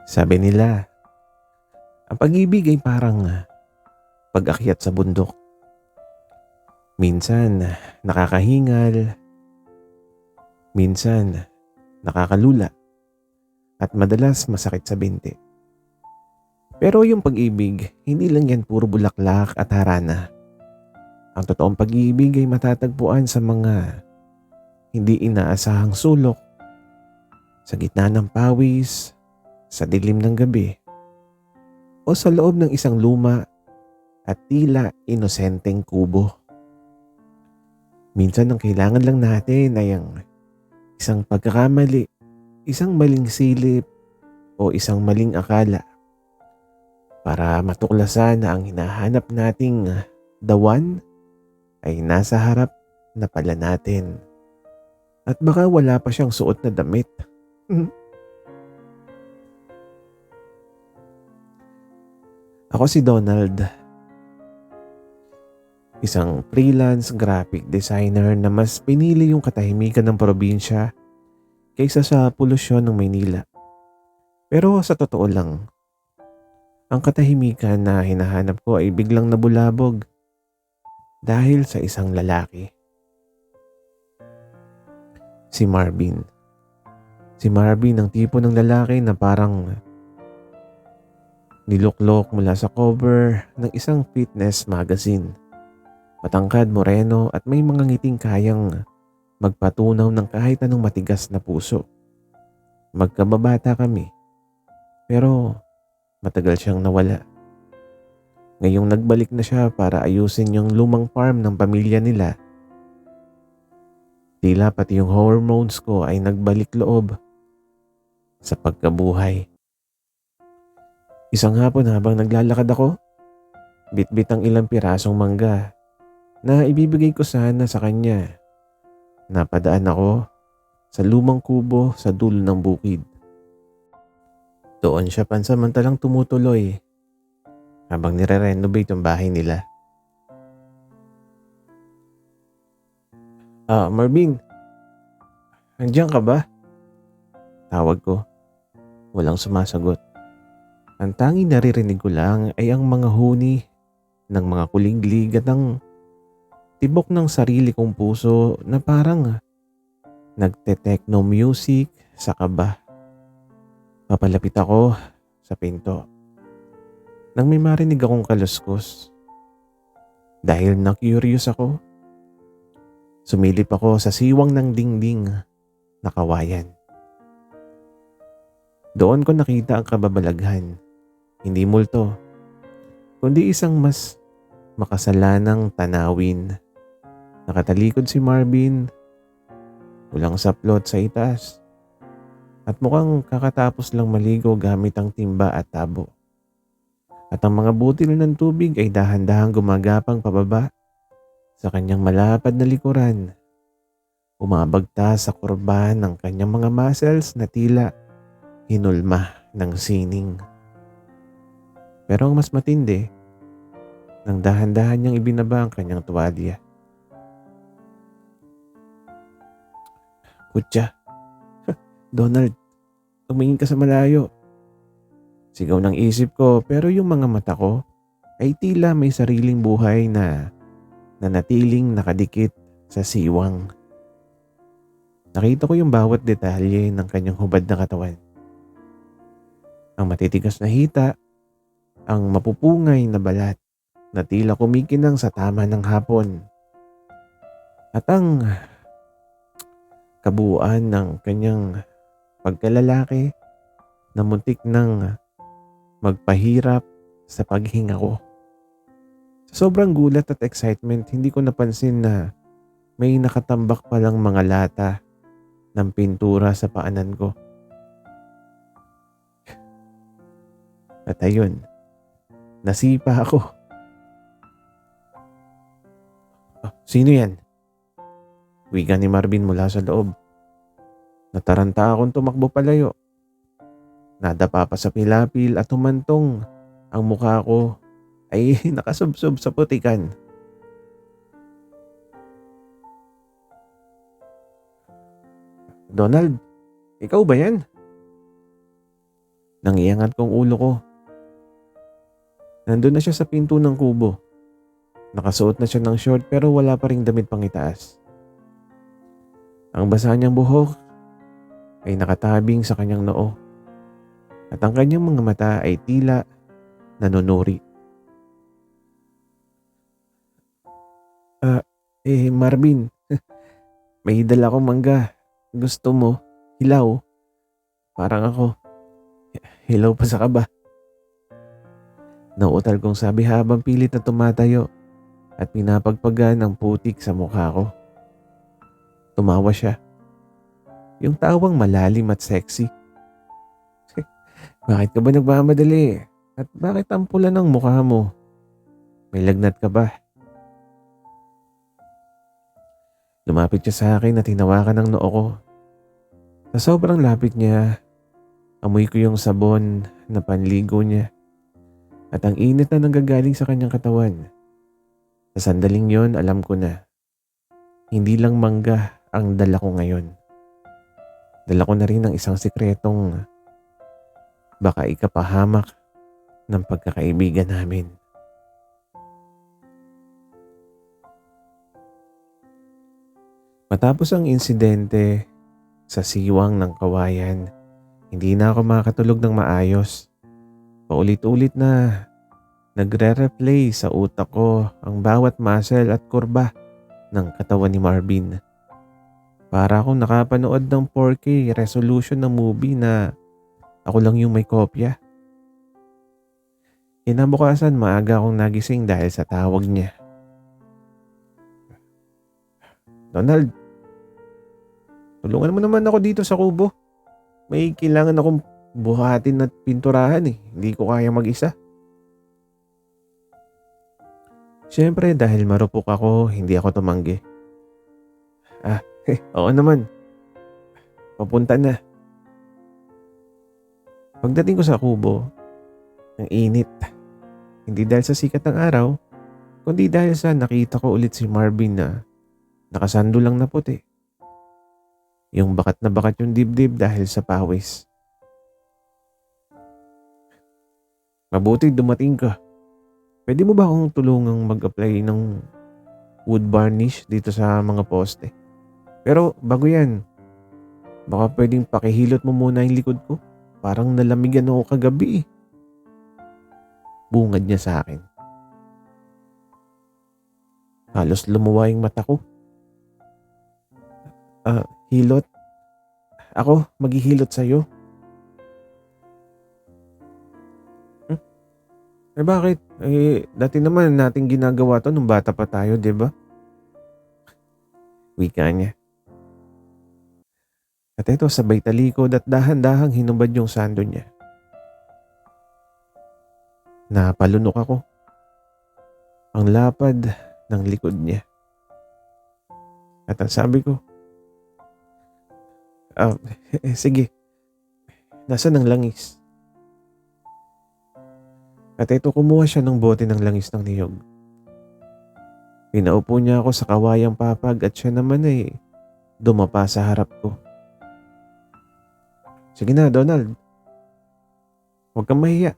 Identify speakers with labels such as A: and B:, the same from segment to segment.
A: Sabi nila, ang pag-ibig ay parang pag-akyat sa bundok. Minsan nakakahingal, minsan nakakalula, at madalas masakit sa binti. Pero yung pag-ibig, hindi lang yan puro bulaklak at harana. Ang totoong pag-ibig ay matatagpuan sa mga hindi inaasahang sulok, sa gitna ng pawis, sa dilim ng gabi, o sa loob ng isang luma at tila inosenteng kubo. Minsan ang kailangan lang natin ay ang isang pagkakamali, isang maling silip o isang maling akala para matuklasan na ang hinahanap nating the one ay nasa harap na pala natin. At baka wala pa siyang suot na damit. Ako si Donald, isang freelance graphic designer na mas pinili yung katahimikan ng probinsya kaysa sa polusyon ng Maynila. Pero sa totoo lang, ang katahimikan na hinahanap ko ay biglang nabulabog dahil sa isang lalaki. Si Marvin. Si Marvin ang tipo ng lalaki na parang niluklok mula sa cover ng isang fitness magazine. Matangkad, moreno at may mga ngiting kayang magpatunaw ng kahit anong matigas na puso. Magkababata kami, pero matagal siyang nawala. Ngayong nagbalik na siya para ayusin yung lumang farm ng pamilya nila, tila pati yung hormones ko ay nagbalik loob sa pagkabuhay. Isang hapon habang naglalakad ako, bitbit ang ilang pirasong mangga na ibibigay ko sana sa kanya. Napadaan ako sa lumang kubo sa dulo ng bukid. Doon siya pansamantalang tumutuloy habang nire-renovate yung bahay nila. Marvin, andiyan ka ba? Tawag ko. Walang sumasagot. Ang tanging naririnig ko lang ay ang mga huni ng mga kuliglig at ang tibok ng sarili kong puso na parang nagte-techno music sa kaba. Papalapit ako sa pinto nang may marinig akong kaluskos. Dahil na-curious ako, sumilip ako sa siwang ng dingding na kawayan. Doon ko nakita ang kababalaghan, hindi multo, kundi isang mas makasalanang tanawin. Nakatalikod si Marvin, walang saplot sa itaas, at mukhang kakatapos lang maligo gamit ang timba at tabo. At ang mga butil ng tubig ay dahan-dahang gumagapang pababa sa kanyang malapad na likuran. Umabagta sa kurba ng kanyang mga muscles na tila hinulma ng sining. Pero ang mas matindi, nang dahan-dahan niyang ibinaba ang kanyang tuwalya. Kutya, Donald, tumingin ka sa malayo. Sigaw ng isip ko, pero yung mga mata ko ay tila may sariling buhay na nanatiling nakadikit sa siwang. Nakita ko yung bawat detalye ng kanyang hubad na katawan. Ang matitigas na hita, ang mapupungay na balat na tila kumikinang sa tama ng hapon, at ang kabuuan ng kanyang pagkalalaki na muntik ng magpahirap sa paghinga ko. Sa sobrang gulat at excitement, hindi ko napansin na may nakatambak palang mga lata ng pintura sa paanan ko. At ayun, nasipa ako. Sino yan? Wika ni Marvin mula sa loob. Nataranta akong tumakbo palayo. Nadapa pa sa pilapil at humantong ang mukha ko ay nakasubsob sa putikan. Donald, ikaw ba yan? Nang iangat kong ulo ko, nandun na siya sa pinto ng kubo. Nakasuot na siya ng short pero wala pa ring damit pang itaas. Ang basa niyang buhok ay nakatabing sa kanyang noo at ang kanyang mga mata ay tila nanunuri. Marvin, may dala akong mangga. Gusto mo? Hilaw? Parang ako. Hilaw pa sa kaba. Nauutal kong sabi habang pilit na tumatayo at pinapagpagan ang putik sa mukha ko. Tumawa siya. Yung tawang malalim at sexy. Bakit ka ba nagmamadali? At bakit ang pula ng mukha mo? May lagnat ka ba? Lumapit siya sa akin at hinawakan ang noo ko. Sa sobrang lapit niya, amoy ko yung sabon na panligo niya at ang init na nanggagaling sa kanyang katawan. Sa sandaling yon, alam ko na hindi lang mangga ang dala ko ngayon. Dala ko na rin ang isang sikretong baka ikapahamak ng pagkakaibigan namin. Matapos ang insidente sa siwang ng kawayan, hindi na ako makatulog ng maayos. Paulit-ulit na nagre-replay sa utak ko ang bawat muscle at kurba ng katawan ni Marvin. Para akong nakapanood ng 4K resolution ng movie na ako lang yung may kopya. Kinabukasan maaga akong nagising dahil sa tawag niya. Donald, tulungan mo naman ako dito sa kubo. May kailangan akong buhatin at pinturahan eh. Hindi ko kaya mag-isa. Siyempre dahil marupok ako, hindi ako tumanggi. Oo naman. Papunta na. Pagdating ko sa kubo, ang init. Hindi dahil sa sikat ng araw, kundi dahil sa nakita ko ulit si Marvin na nakasando lang na puti. Yung bakat na bakat yung dibdib dahil sa pawis. Mabuti dumating ka. Pwede mo ba akong tulungang mag-apply ng wood varnish dito sa mga poste? Pero bago yan, baka pwedeng pakihilot mo muna yung likod ko. Parang nalamigan ako kagabi eh. Bungad niya sa akin. Halos lumuwa yung mata ko. Hilot? Ako, maghihilot sa'yo. Bakit? Dati naman natin ginagawa to nung bata pa tayo, di ba? Wika niya. At ito, sabay talikod at dahan-dahang hinubad yung sando niya. Napalunok ako. Ang lapad ng likod niya. At ang sabi ko, sige, nasaan ang langis? At ito, kumuha siya ng bote ng langis ng niyog. Pinaupo niya ako sa kawayang papag at siya naman ay dumapa sa harap ko. Sige na, Donald. Huwag kang mahiya.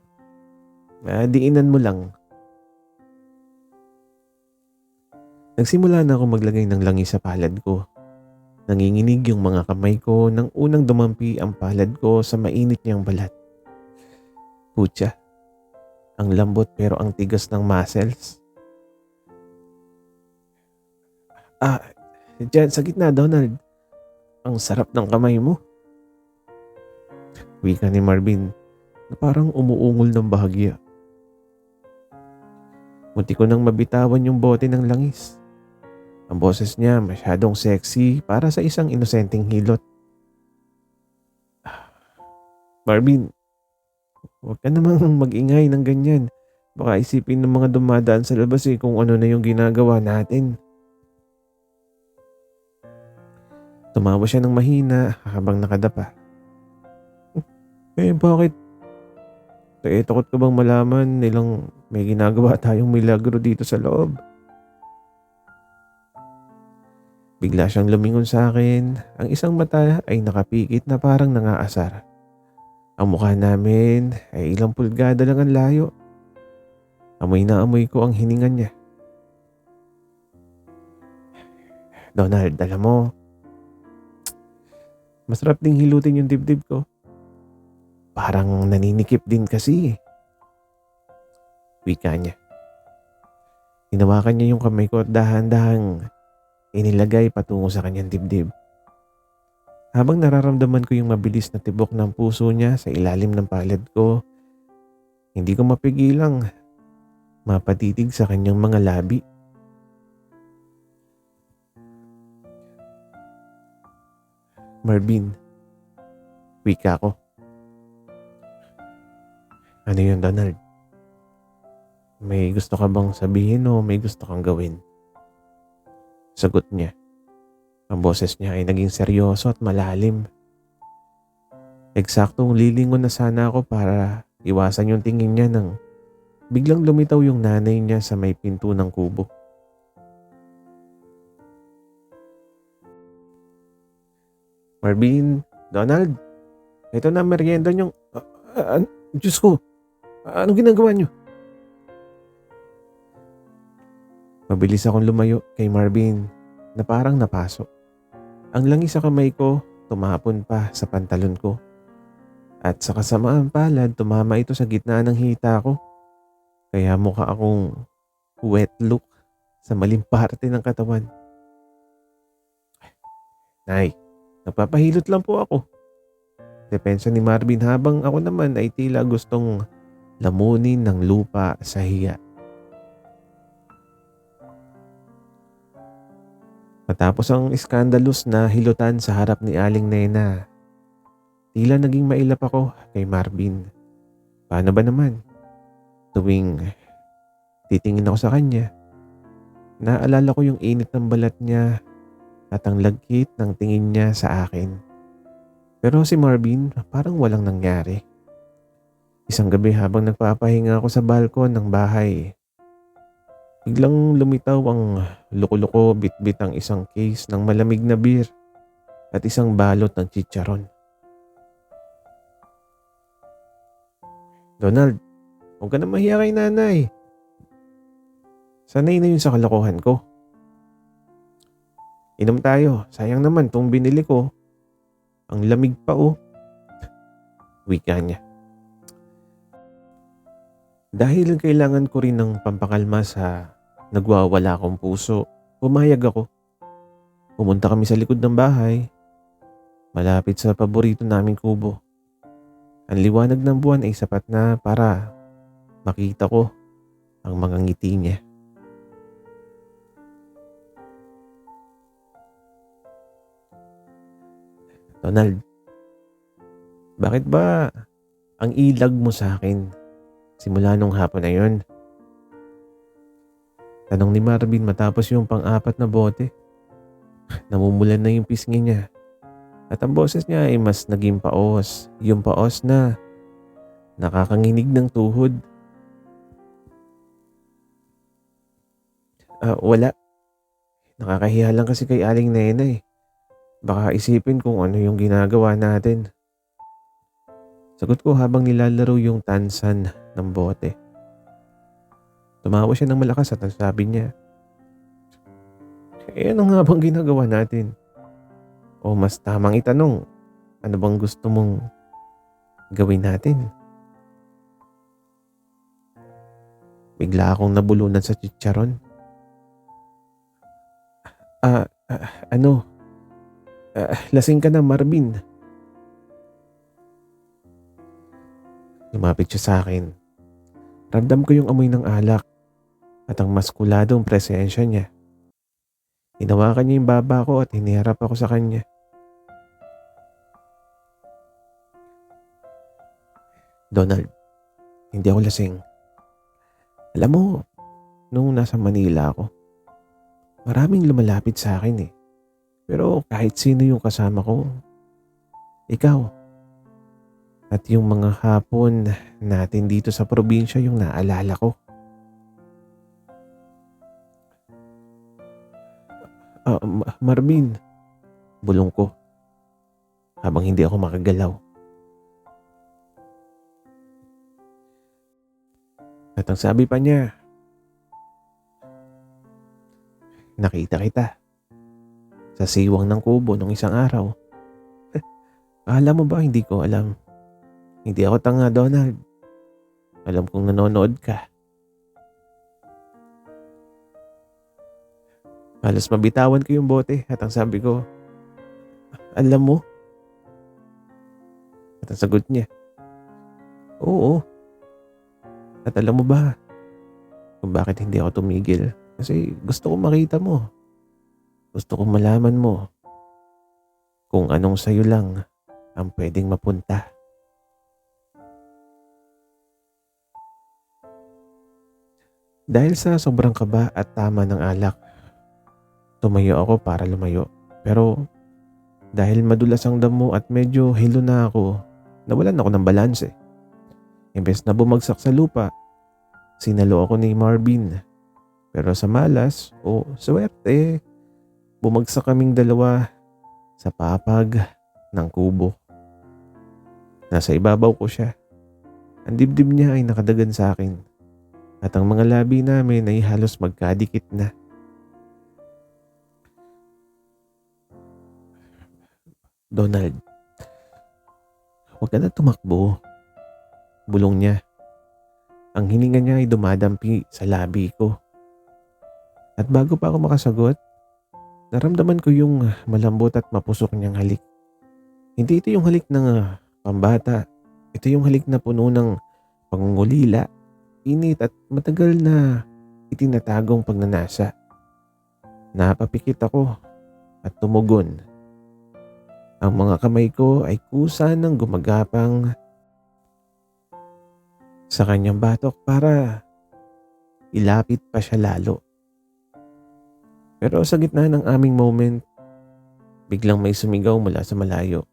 A: Diinan mo lang. Nagsimula na ako maglagay ng langis sa palad ko. Nanginginig yung mga kamay ko nang unang dumampi ang palad ko sa mainit niyang balat. Putya. Ang lambot pero ang tigas ng muscles. Diyan sa gitna, Donald. Ang sarap ng kamay mo. Wika ni Marvin na parang umuungol ng bahagya. Munti ko nang mabitawan yung bote ng langis. Ang boses niya masyadong sexy para sa isang inosenteng hilot. Marvin, huwag ka namang mag-ingay ng ganyan. Baka isipin ng mga dumadaan sa labas kung ano na yung ginagawa natin. Tumawa siya ng mahina habang nakadapa. Bakit? Takot ka bang malaman nilang may ginagawa tayong milagro dito sa loob? Bigla siyang lumingon sa akin. Ang isang mata ay nakapikit na parang nangaasar. Ang mukha namin ay ilang pulgada lang ang layo. Amoy na amoy ko ang hininga niya. Donald, alam mo, masarap ding hilutin yung dibdib ko. Parang naninikip din kasi eh. Wika niya. Hinawakan niya yung kamay ko at dahan-dahang inilagay patungo sa kanyang dibdib. Habang nararamdaman ko yung mabilis na tibok ng puso niya sa ilalim ng palad ko, hindi ko mapigilang mapatitig sa kanyang mga labi. Marvin, wika ko. Ano yun, Donald? May gusto ka bang sabihin o may gusto kang gawin? Sagot niya. Ang boses niya ay naging seryoso at malalim. Eksaktong lilingon na sana ako para iwasan yung tingin niya nang biglang lumitaw yung nanay niya sa may pinto ng kubo. Marvin, Donald, ito na merienda niyong... Diyos ko, anong ginagawa niyo? Mabilis akong lumayo kay Marvin na parang napasok. Ang langis sa kamay ko tumapon pa sa pantalon ko. At sa kasamaang palad tumama ito sa gitna ng hita ko. Kaya mukha akong wet look sa maling parte ng katawan. Nay, nagpapahilot lang po ako. Depensa ni Marvin habang ako naman ay tila gustong lamunin ng lupa sa hiya. Matapos ang skandalous na hilutan sa harap ni Aling Nena, tila naging mailap ako kay Marvin. Paano ba naman? Tuwing titingin ako sa kanya, naalala ko yung init ng balat niya at ang lagkit ng tingin niya sa akin. Pero si Marvin parang walang nangyari. Isang gabi habang nagpapahinga ako sa balkon ng bahay, biglang lumitaw ang loko-loko bitbit ang isang case ng malamig na beer at isang balot ng chicharon. Donald, huwag ka na mahiya kay nanay. Sanay na yun sa kalokohan ko. Inom tayo, sayang naman tong binili ko. Ang lamig pa oh. Wika niya. Dahil kailangan ko rin ng pampakalma sa nagwawala kong puso, pumayag ako. Pumunta kami sa likod ng bahay, malapit sa paborito naming kubo. Ang liwanag ng buwan ay sapat na para makita ko ang mga ngiti niya. Donald, bakit ba ang ilag mo sa akin simula nung hapon na yun? Tanong ni Marvin matapos yung pang-apat na bote. Namumulan na yung pisngi niya. At ang boses niya ay mas naging paos. Yung paos na nakakanginig ng tuhod. Wala. Nakakahiya lang kasi kay Aling Nena eh. Baka isipin kung ano yung ginagawa natin. Sagot ko habang nilalaro yung tansan ng bote. Tumawa siya ng malakas at sabi niya, ano nga bang ginagawa natin? O mas tamang itanong, ano bang gusto mong gawin natin? Bigla akong nabulunan sa chicharon. Lasing ka na, Marvin. Lumapit siya sa akin. Ramdam ko yung amoy ng alak at ang maskuladong presensya niya. Hinawakan niya yung baba ko at hiniharap ako sa kanya. Donald, hindi ako lasing. Alam mo, nung nasa Manila ako, maraming lumalapit sa akin eh. Pero kahit sino yung kasama ko, ikaw. At yung mga hapon natin dito sa probinsya yung naalala ko. Marvin, bulong ko habang hindi ako makagalaw. At ang sabi pa niya, nakita kita sa siwang ng kubo nung isang araw. Alam mo ba, hindi ko alam. Hindi ako tanga, Donald. Alam kong nanonood ka. Halos mabitawan ko yung bote at ang sabi ko, alam mo? At ang sagot niya, oo. At alam mo ba kung bakit hindi ako tumigil? Kasi gusto kong makita mo. Gusto kong malaman mo kung anong sayo lang ang pwedeng mapunta. Dahil sa sobrang kaba at tama ng alak, tumayo ako para lumayo. Pero dahil madulas ang damo at medyo hilo na ako, nawalan ako ng balanse. Imbes na bumagsak sa lupa, sinalo ako ni Marvin. Pero sa malas o swerte, bumagsak kaming dalawa sa papag ng kubo. Nasa ibabaw ko siya. Ang dibdib niya ay nakadagan sa akin. At ang mga labi namin ay halos magkadikit na. Donald, huwag ka na tumakbo. Bulong niya. Ang hininga niya ay dumadampi sa labi ko. At bago pa ako makasagot, naramdaman ko yung malambot at mapusok niyang halik. Hindi ito yung halik ng pambata. Ito yung halik na puno ng pangungulila, init at matagal na itinatagong pagnanasa. Napapikit ako at tumugon. Ang mga kamay ko ay kusa ng gumagapang sa kanyang batok para ilapit pa siya lalo. Pero sa gitna ng aming moment, biglang may sumigaw mula sa malayo.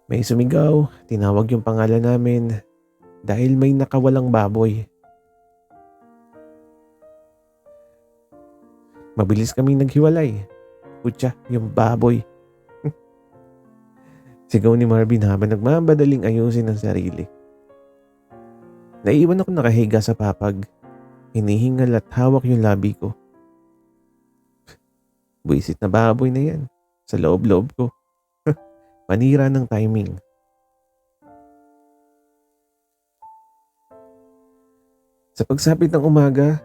A: May sumigaw, tinawag yung pangalan namin dahil may nakawalang baboy. Mabilis kaming naghiwalay. Putya, yung baboy. Sigaw ni Marvin habang nagmamadaling ayusin ang sarili. Naiwan ako nakahiga sa papag. Hinihingal at hawak yung labi ko. Buisit na baboy na yan. Sa loob-loob ko. Panira ng timing. Sa pagsapit ng umaga,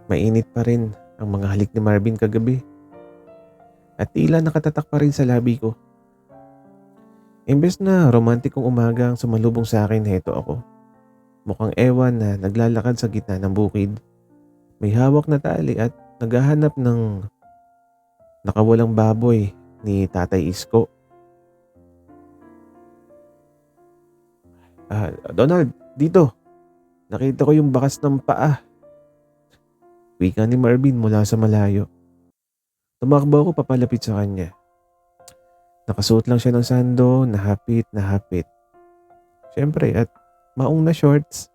A: mainit pa rin ang mga halik ni Marvin kagabi. At tila nakatatak pa rin sa labi ko. Imbes na romantikong umaga ang sumalubong sa akin, heto ako. Mukhang ewan na naglalakad sa gitna ng bukid. May hawak na tali at naghahanap ng nakawalang baboy ni Tatay Isko. Donald, dito. Nakita ko yung bakas ng paa. Wika ni Marvin mula sa malayo. Tumakbo ako papalapit sa kanya. Nakasuot lang siya ng sando na hapit. Siyempre at maong na shorts.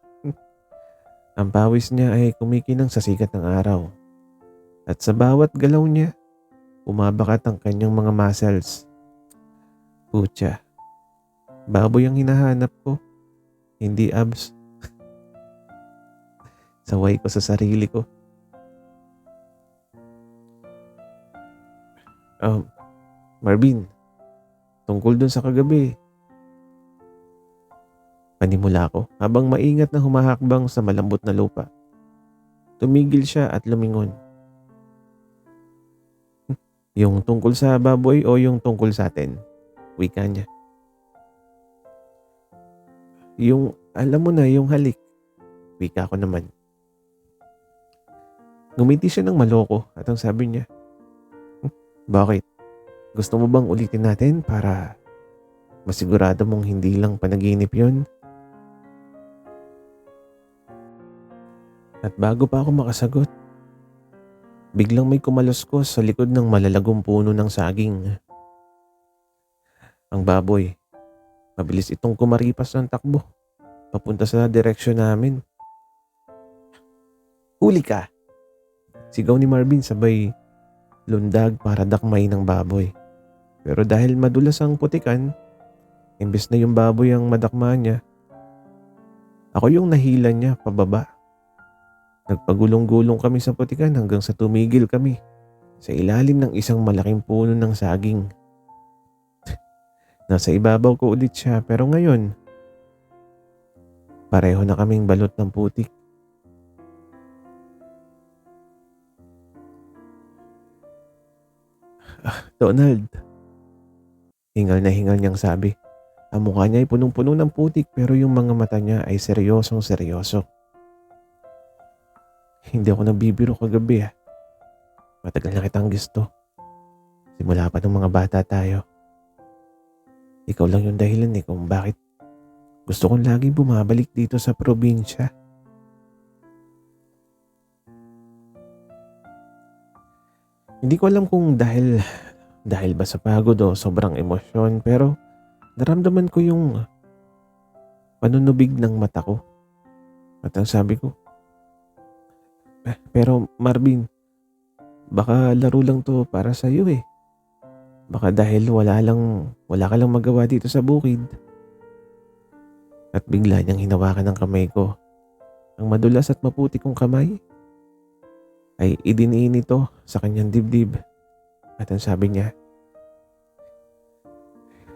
A: Ang pawis niya ay kumikinang sa sikat ng araw. At sa bawat galaw niya, bumabakat ang kanyang mga muscles. Putya, baboy ang hinahanap ko, hindi abs. Saway ko sa sarili ko. Marvin, tungkol dun sa kagabi. Panimula ko habang maingat na humahakbang sa malambot na lupa. Tumigil siya at lumingon. Yung tungkol sa baboy o yung tungkol sa atin? Wika niya. Yung, alam mo na, yung halik. Wika ko naman. Ngumiti siya ng maloko at ang sabi niya, bakit? Gusto mo bang ulitin natin para masigurado mong hindi lang panaginip yon? At bago pa ako makasagot, biglang may kumaloskos sa likod ng malalagong puno ng saging. Ang baboy, mabilis itong kumaripas ng takbo, papunta sa direksyon namin. Huli ka! Sigaw ni Marvin sabay lundag para dakmay ng baboy. Pero dahil madulas ang putikan, imbes na yung baboy ang madakma niya, ako yung nahila niya pababa. Nagpagulong-gulong kami sa putikan hanggang sa tumigil kami sa ilalim ng isang malaking puno ng saging. Nasa ibabaw ko ulit siya pero ngayon, pareho na kaming balot ng putik. Donald, hingal na hingal niyang sabi. Ang mukha niya ay punong-puno ng putik pero yung mga mata niya ay seryosong seryoso. Hindi ako nagbibiro kagabi ah. Matagal na kitang gusto. Simula pa ng mga bata tayo. Ikaw lang yung dahilan kung bakit gusto kong laging bumabalik dito sa probinsya. Hindi ko alam kung dahil ba sa pagod o sobrang emosyon pero naramdaman ko yung panunubig ng mata ko. At ang sabi ko, pero Marvin, baka laro lang to para sa iyo eh. Baka dahil wala ka lang magawa dito sa bukid. At bigla niyang hinawakan ng kamay ko. Ang madulas at maputi kong kamay ay idiniin ito sa kanyang dibdib. At ang sabi niya,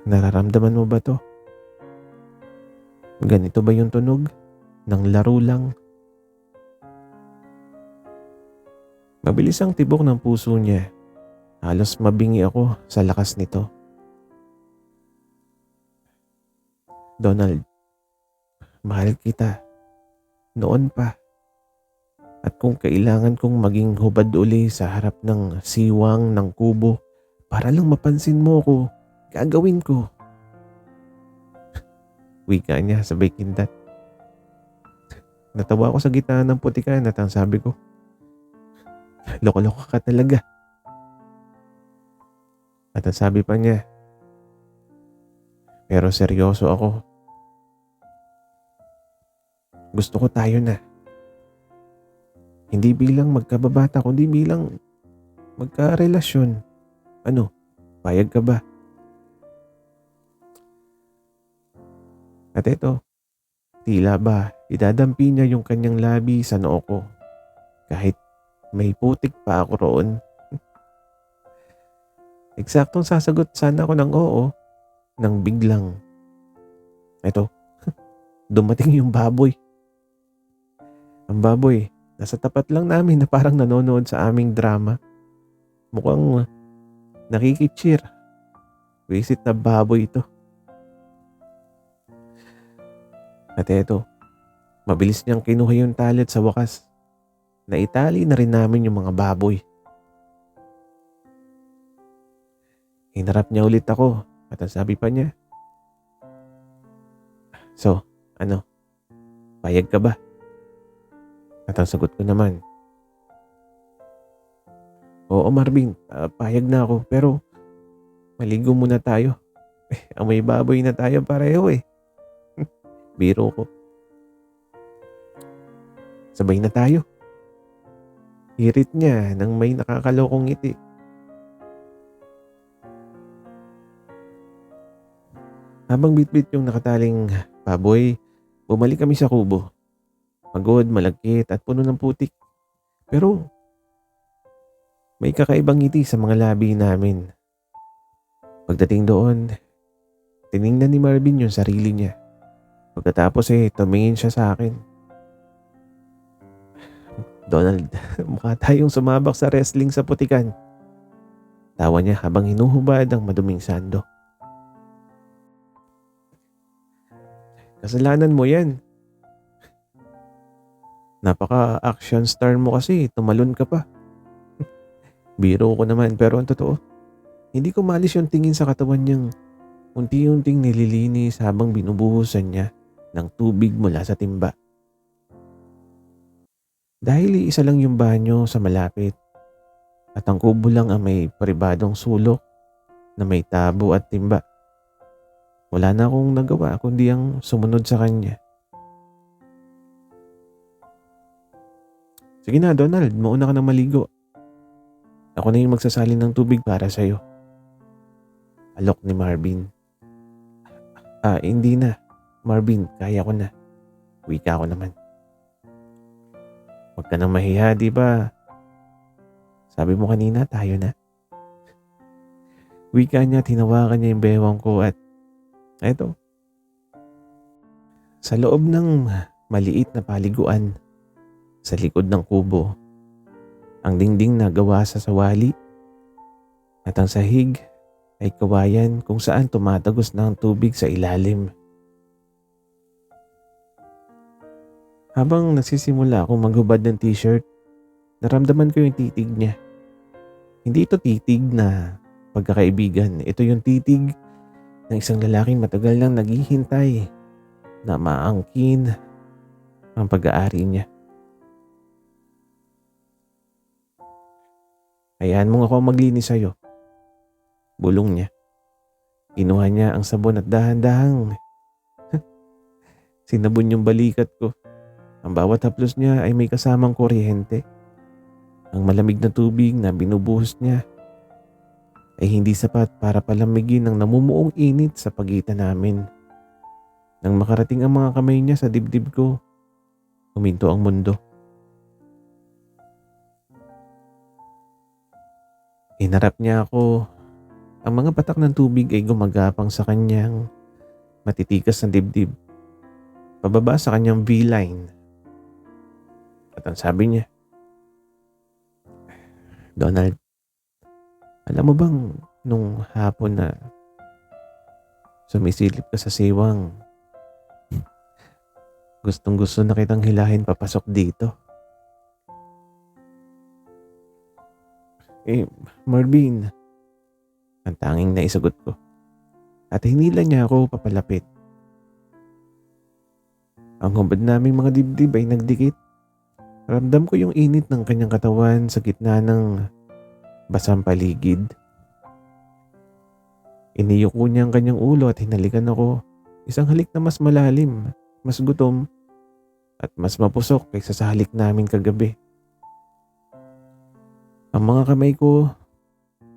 A: nararamdaman mo ba to? Ganito ba yung tunog ng laro lang? Mabilis ang tibok ng puso niya. Halos mabingi ako sa lakas nito. Donald, mahal kita. Noon pa. At kung kailangan kong maging hubad uli sa harap ng siwang ng kubo para lang mapansin mo ko, gagawin ko. Wika niya sabay kindat. Natawa ako sa gitna ng putikan at ang sabi ko, loko-loko ka talaga. At ang sabi pa niya, pero seryoso ako. Gusto ko tayo na. Hindi bilang magkababata kundi bilang magkarelasyon. Ano, payag ka ba? At ito, tila ba idadampi niya yung kanyang labi sa noo ko. Kahit may putik pa ako roon. Eksaktong sasagot sana ako ng oo nang biglang. Ito, dumating yung baboy. Ang baboy, nasa tapat lang namin na parang nanonood sa aming drama. Mukhang nakikitsir. Visit na baboy ito. At eto, mabilis niyang kinuha yung talit sa wakas. Naitali na rin namin yung mga baboy. Hinarap niya ulit ako at ang sabi pa niya, so, ano, payag ka ba? At ang sagot ko naman, oo Marvin, payag na ako pero maligo muna tayo. Amoy baboy na tayo pareho eh. Biro ko. Sabay na tayo. Hirit niya nang may nakakalokong ngiti. Habang bitbit yung nakataling baboy, bumalik kami sa kubo. Pagod, malagkit at puno ng putik. Pero may kakaibang ngiti sa mga labi namin. Pagdating doon, tiningnan ni Marvin yung sarili niya. Pagkatapos tumingin siya sa akin. Donald, mukha tayong sumabak sa wrestling sa putikan. Tawa niya habang hinuhubad ang maduming sando. Kasalanan mo yan. Napaka-action star mo kasi, tumalon ka pa. Biro ko naman pero ang totoo, hindi ko malis yung tingin sa katawan niyang unti-unting nililinis habang binubuhusan niya ng tubig mula sa timba. Dahil isa lang yung banyo sa malapit at ang kubo lang ang may pribadong sulok na may tabo at timba. Wala na akong nagawa kundi ang sumunod sa kanya. Sige na Donald, mauna ka na maligo. Ako na yung magsasalin ng tubig para sa'yo. alok ni Marvin. Hindi na. Marvin, kaya ko na. Wika ko naman. Huwag ka nang mahiya, di ba? Sabi mo kanina, tayo na. Wika niya, tinawakan niya yung bewang ko at eto. Sa loob ng maliit na paliguan, sa likod ng kubo, ang dingding na gawa sa sawali at ang sahig ay kawayan kung saan tumatagos na ang tubig sa ilalim. Habang nagsisimula akong maghubad ng t-shirt, naramdaman ko yung titig niya. Hindi ito titig na pagkakaibigan. Ito yung titig ng isang lalaking matagal nang naghihintay na maangkin ang pag-aari niya. Hayaan mo ako maglinis sa'yo. Bulong niya. Kinuha niya ang sabon at dahan-dahang sinabon yung balikat ko. Ang bawat haplos niya ay may kasamang kuryente. Ang malamig na tubig na binubuhos niya ay hindi sapat para palamigin ang namumuong init sa pagitan namin. Nang makarating ang mga kamay niya sa dibdib ko, huminto ang mundo. Hinarap niya ako. Ang mga patak ng tubig ay gumagapang sa kanyang matitikas na dibdib, pababa sa kanyang V-line. At ang sabi niya, Donald, alam mo bang nung hapon na sumisilip ka sa siwang, gustong gusto na kitang hilahin papasok dito? Marvin, ang tanging naisagot ko. At hinila niya ako papalapit. Ang hubad naming mga dibdib ay nagdikit. Ramdam ko yung init ng kanyang katawan sa gitna ng basang paligid. Iniyuko niya ang kanyang ulo at hinalikan ako. Isang halik na mas malalim, mas gutom, at mas mapusok kaysa sa halik namin kagabi. Ang mga kamay ko,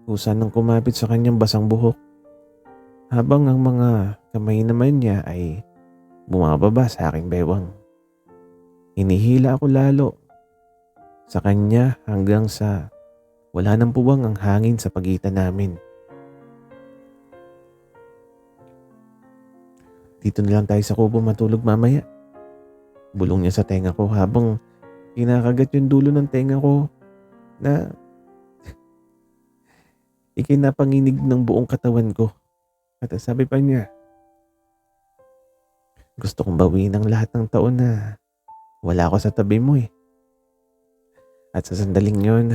A: kusa nang kumapit sa kanyang basang buhok, habang ang mga kamay naman niya ay bumababa sa aking bewang. Hinihila ako lalo sa kanya hanggang sa wala nang puwang ang hangin sa pagitan namin. Dito na lang tayo sa kubo matulog mamaya. Bulong niya sa tenga ko habang kinakagat yung dulo ng tenga ko na ikinapanginig ng buong katawan ko. At sabi pa niya, gusto kong bawiin ang lahat ng taon na wala ako sa tabi mo eh. At sa sandaling yon,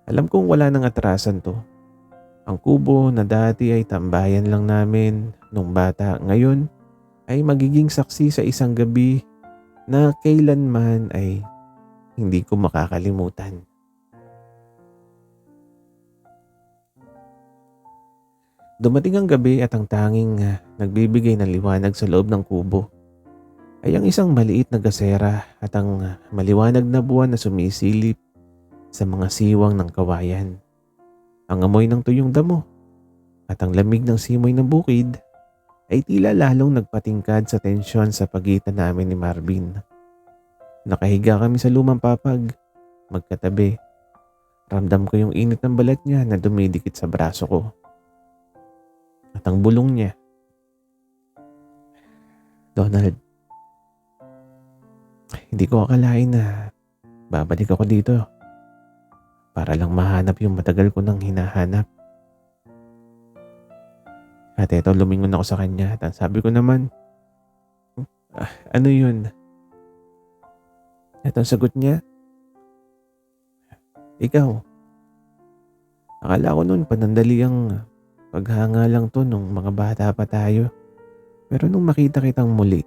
A: alam kong wala nang atrasan to. Ang kubo na dati ay tambayan lang namin nung bata, ngayon ay magiging saksi sa isang gabi na kailanman ay hindi ko makakalimutan. Dumating ang gabi at ang tanging nagbibigay ng liwanag sa loob ng kubo ay ang isang maliit na gasera at ang maliwanag na buwan na sumisilip sa mga siwang ng kawayan. Ang amoy ng tuyong damo at ang lamig ng simoy ng bukid ay tila lalong nagpatingkad sa tensyon sa pagitan namin ni Marvin. Nakahiga kami sa lumang papag, magkatabi. Ramdam ko yung init ng balat niya na dumidikit sa braso ko. At ang bulong niya, Donald, hindi ko akalain na babalik ako dito para lang mahanap yung matagal ko nang hinahanap. At eto, lumingon ako sa kanya at sabi ko naman, ano yun? At ang sagot niya, ikaw. Akala ko noon panandali ang paghanga lang to nung mga bata pa tayo. Pero nung makita kitang muli,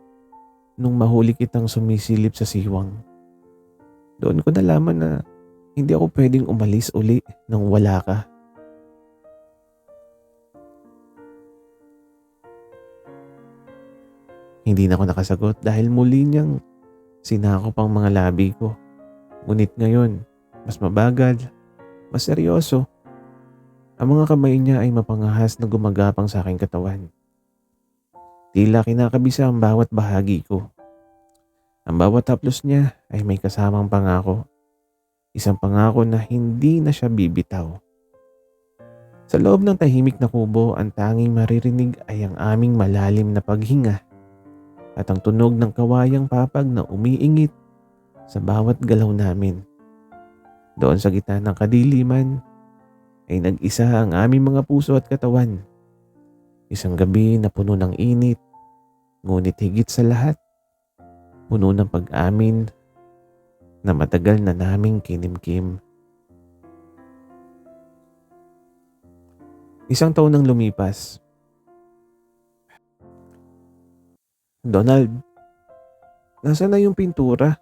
A: nung mahuli kitang sumisilip sa siwang, doon ko nalaman na hindi ako pwedeng umalis uli nang wala ka. Hindi na ako nakasagot dahil muli niyang sinakop ang mga labi ko. Ngunit ngayon, mas mabagal, mas seryoso. Ang mga kamay niya ay mapangahas na gumagapang sa aking katawan. Tila kinakabisa ang bawat bahagi ko. Ang bawat haplos niya ay may kasamang pangako. Isang pangako na hindi na siya bibitaw. Sa loob ng tahimik na kubo, ang tanging maririnig ay ang aming malalim na paghinga at ang tunog ng kawayang papag na umiingit sa bawat galaw namin. Doon sa gitna ng kadiliman ay nag-isa ang aming mga puso at katawan. Isang gabi na puno ng init, ngunit higit sa lahat, puno ng pag-amin na matagal na naming kinimkim. Isang taon nang lumipas. Donald, nasaan na yung pintura?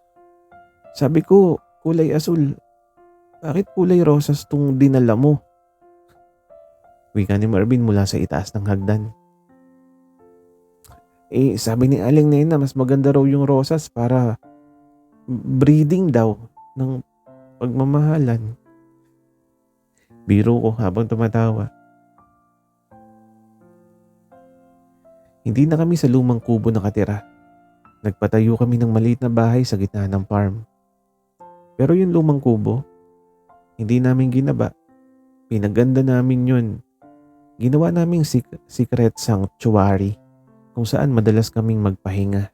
A: Sabi ko, kulay asul. Bakit kulay rosas tong dinala mo? Wika ni Marvin mula sa itaas ng hagdan. Sabi ni Aling Nena, mas maganda raw yung rosas para breeding daw ng pagmamahalan. Biro ko habang tumatawa. Hindi na kami sa lumang kubo nakatira. Nagpatayo kami ng maliit na bahay sa gitna ng farm. Pero yung lumang kubo, hindi namin ginaba. Pinaganda namin yun. Ginawa naming secret sanctuary kung saan madalas kaming magpahinga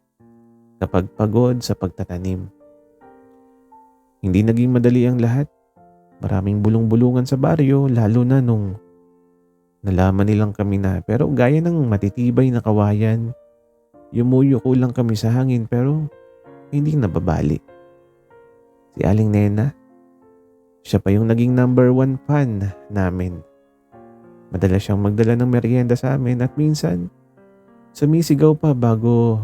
A: kapag pagod sa pagtatanim. Hindi naging madali ang lahat. Maraming bulong-bulungan sa baryo lalo na nung nalaman nilang kami na, pero gaya ng matitibay na kawayan, yumuyuko lang kami sa hangin pero hindi nababali. Si Aling Nena, siya pa yung naging number 1 fan namin. Madalas siyang magdala ng merienda sa amin at minsan sumisigaw pa bago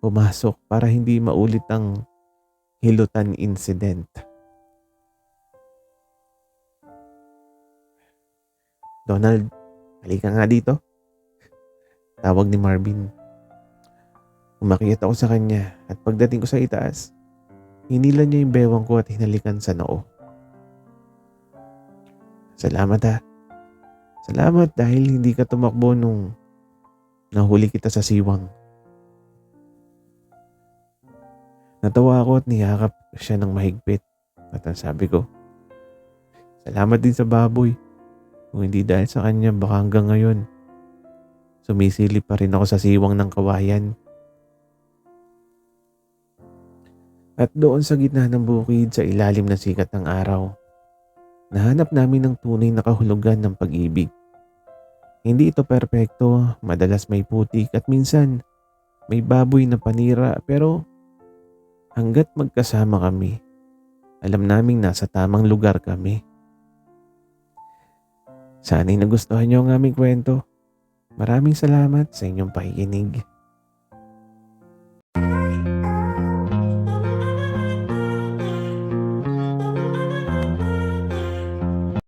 A: pumasok para hindi maulit ang hilutan incident. Donald, halika nga dito. Tawag ni Marvin. Umakyat ako sa kanya at pagdating ko sa itaas, hinilan niya yung bewang ko at hinalikan sa noo. Salamat ha. Salamat dahil hindi ka tumakbo nung nahuli kita sa siwang. Natawa ako at niyakap siya ng mahigpit at ang sabi ko, salamat din sa baboy. Kung hindi dahil sa kanya, baka hanggang ngayon, sumisilip pa rin ako sa siwang ng kawayan. At doon sa gitna ng bukid sa ilalim ng sikat ng araw, nahanap namin ang tunay na kahulugan ng pag-ibig. Hindi ito perpekto, madalas may putik at minsan may baboy na panira, pero hanggat magkasama kami, alam naming nasa tamang lugar kami. Sana'y nagustuhan niyo ang aming kwento. Maraming salamat sa inyong pakikinig.